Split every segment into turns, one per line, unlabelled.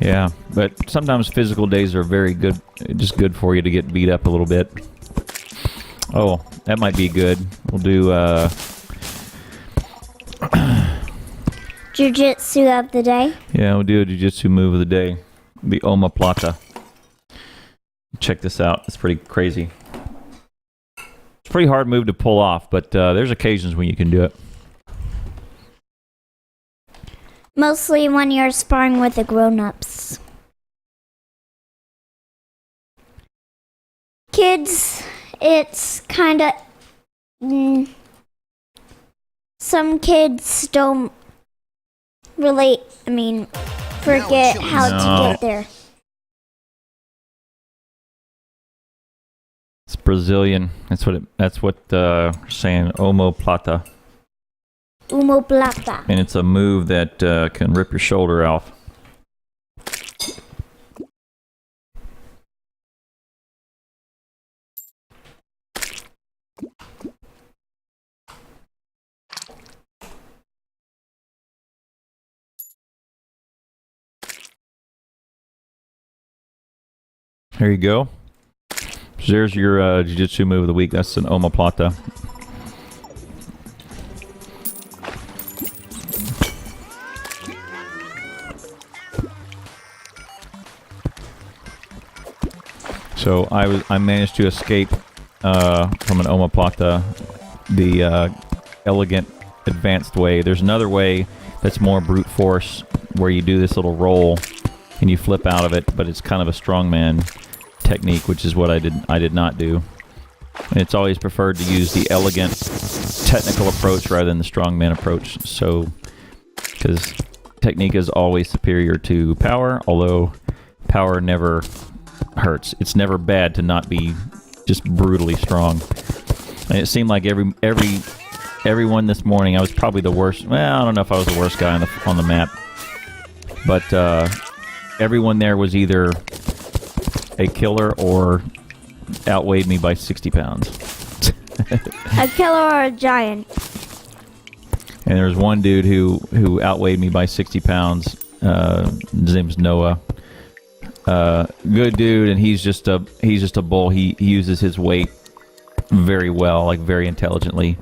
Yeah, but sometimes physical days are very good, just good for you to get beat up a little bit. Oh, that might be good. We'll do
Jiu Jitsu of the day.
yeah, we'll do a Jiu Jitsu move of the day. The omoplata. Check this out. It's pretty crazy. It's a pretty hard move to pull off, but there's occasions when you can do it.
Mostly when you're sparring with the grown-ups. Kids, it's kind of... some kids don't forget how to get there.
It's Brazilian. That's what saying omoplata.
Omoplata.
And it's a move that can rip your shoulder off. There you go. So there's your Jiu-Jitsu move of the week. That's an omoplata. So I managed to escape from an omoplata the elegant, advanced way. There's another way that's more brute force, where you do this little roll and you flip out of it, but it's kind of a strongman technique, which is what I did not do. And it's always preferred to use the elegant, technical approach rather than the strongman approach. So, because technique is always superior to power, although power never hurts. It's never bad to not be just brutally strong. And it seemed like everyone this morning, I was probably the worst. Well, I don't know if I was the worst guy on the map, but everyone there was either a killer or outweighed me by 60 pounds.
A killer or a giant?
And there was one dude who outweighed me by 60 pounds. His name's Noah. Good dude, and he's just a bull. He uses his weight very well, like very intelligently.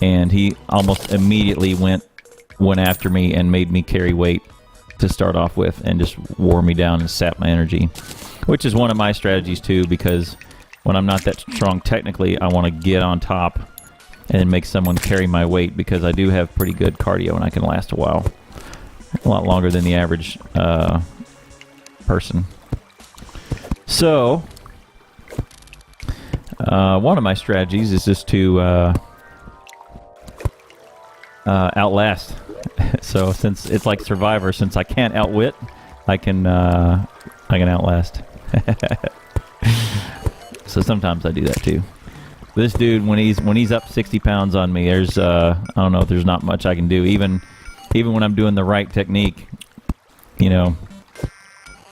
And he almost immediately went after me and made me carry weight to start off with, and just wore me down and sapped my energy. Which is one of my strategies too, because when I'm not that strong technically, I want to get on top and make someone carry my weight, because I do have pretty good cardio and I can last a while. A lot longer than the average person. So, one of my strategies is just to outlast. So since it's like Survivor, since I can't outwit, I can outlast. So sometimes I do that too. This dude, when he's up 60 pounds on me, there's I don't know if there's not much I can do. Even when I'm doing the right technique,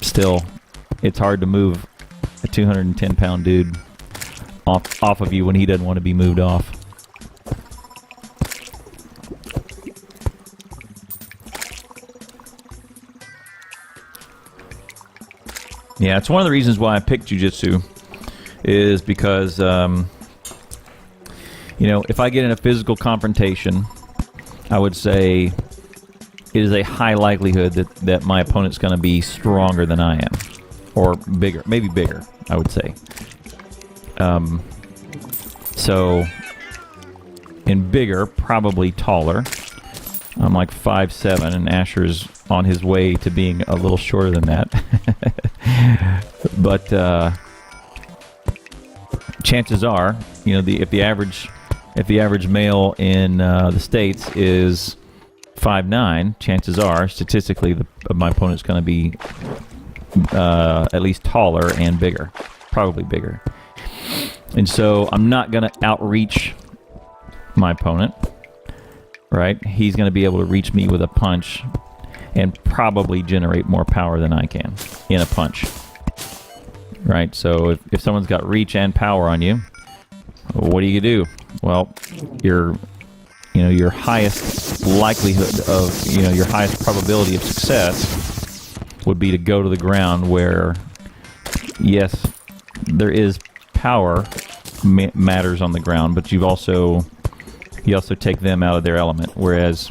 still it's hard to move a 210-pound dude off of you when he doesn't want to be moved off. Yeah, it's one of the reasons why I picked Jiu-Jitsu, is because, if I get in a physical confrontation, I would say it is a high likelihood that my opponent's going to be stronger than I am. Or bigger. Maybe bigger, I would say. So, in bigger, probably taller. I'm like 5'7", and Asher's on his way to being a little shorter than that. But chances are, if the average male in the States is 5'9", chances are, statistically, my opponent's going to be at least taller and bigger, probably bigger. And so I'm not going to outreach my opponent, right? He's going to be able to reach me with a punch and probably generate more power than I can in a punch, right? So if someone's got reach and power on you, what do you do? Well, your highest likelihood of, your highest probability of success would be to go to the ground where, yes, there is power matters on the ground, but you also take them out of their element. Whereas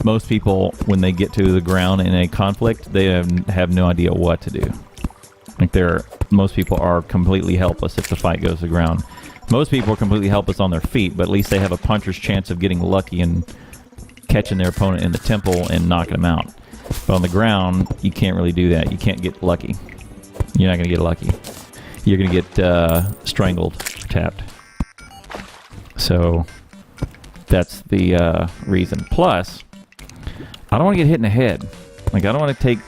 most people, when they get to the ground in a conflict, they have no idea what to do. Like most people are completely helpless if the fight goes to the ground. Most people are completely helpless on their feet, but at least they have a puncher's chance of getting lucky and catching their opponent in the temple and knocking them out. But on the ground, you can't really do that. You can't get lucky. You're not going to get lucky. You're going to get strangled, tapped. So that's the reason. Plus, I don't want to get hit in the head. Like, I don't want to take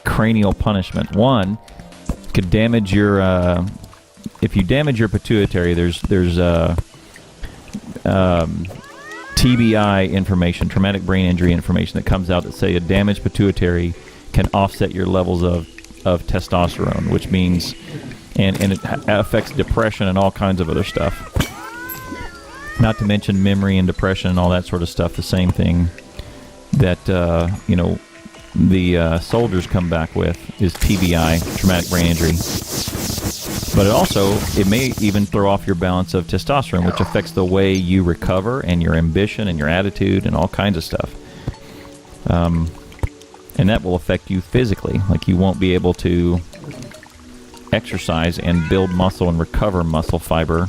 cranial punishment. One, could damage your... if you damage your pituitary, there's TBI information, traumatic brain injury information that comes out that say a damaged pituitary can offset your levels of testosterone, which means, and it affects depression and all kinds of other stuff. Not to mention memory and depression and all that sort of stuff. The same thing that the soldiers come back with is TBI, traumatic brain injury. But it may even throw off your balance of testosterone, which affects the way you recover and your ambition and your attitude and all kinds of stuff. And that will affect you physically. Like, you won't be able to exercise and build muscle and recover muscle fiber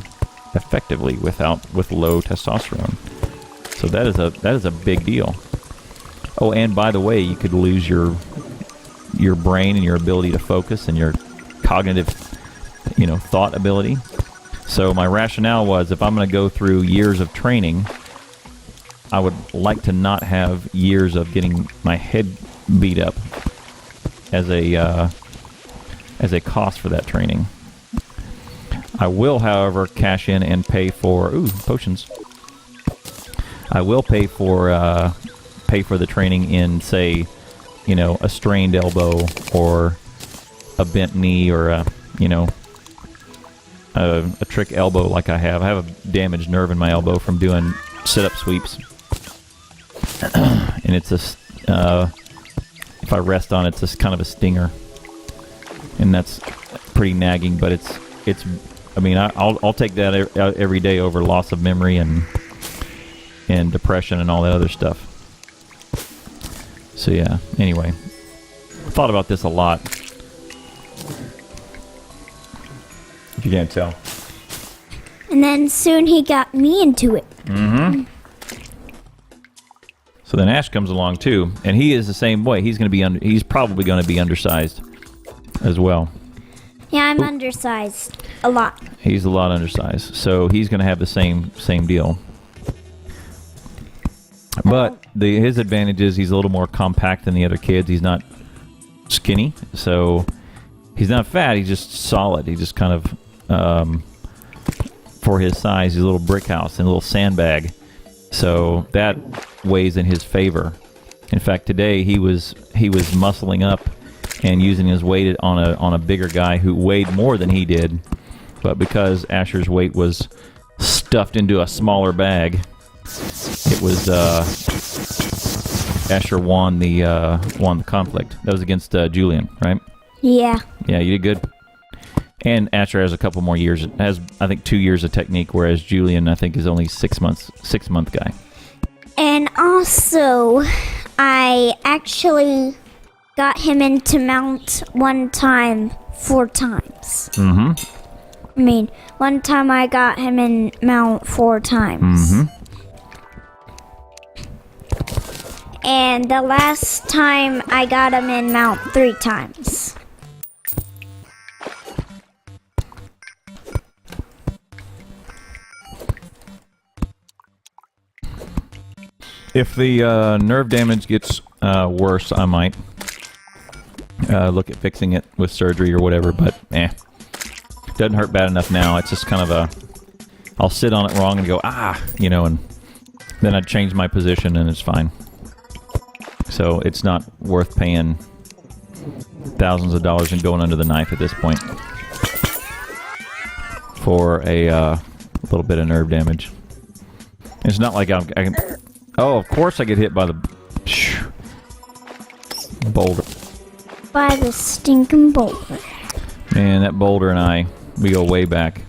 effectively with low testosterone. So that is a big deal. Oh, and by the way, you could lose your brain and your ability to focus and your cognitive, thought ability. So my rationale was, if I'm going to go through years of training, I would like to not have years of getting my head beat up as a cost for that training. I will, however, cash in and pay for potions. I will pay for the training in, say, a strained elbow or a bent knee or a trick elbow like I have. I have a damaged nerve in my elbow from doing sit-up sweeps. And it's if I rest on it, it's just kind of a stinger. And that's pretty nagging, but I'll take that every day over loss of memory and depression and all that other stuff. So yeah, anyway. I thought about this a lot. If you can't tell.
And then soon he got me into it.
Mm-hmm. So then Ash comes along too, and he is the same way. He's probably going to be undersized as well.
Yeah, I'm undersized a lot.
He's a lot undersized, so he's going to have the same deal. But his advantage is he's a little more compact than the other kids. He's not skinny, so he's not fat. He's just solid. He's just kind of, for his size, he's a little brick house and a little sandbag. So that weighs in his favor. In fact, today he was muscling up and using his weight on a bigger guy who weighed more than he did. But because Asher's weight was stuffed into a smaller bag, it was Asher won the conflict. That was against Julian, right?
Yeah.
Yeah, you did good. And Asher has a couple more years. Has, I think, 2 years of technique, whereas Julian, I think, is only 6 month guy.
And also, I actually got him into mount one time 4 times.
Mm-hmm.
One time I got him in mount 4 times.
Mm-hmm.
And the last time I got him in mount 3 times.
If the nerve damage gets worse, I might look at fixing it with surgery or whatever, but doesn't hurt bad enough now. It's just kind of I'll sit on it wrong and go, and then I'd change my position and it's fine. So it's not worth paying thousands of dollars and going under the knife at this point for a little bit of nerve damage. It's not like I can... Oh, of course I get hit by the... boulder.
By the stinking boulder.
Man, that boulder and I, we go way back.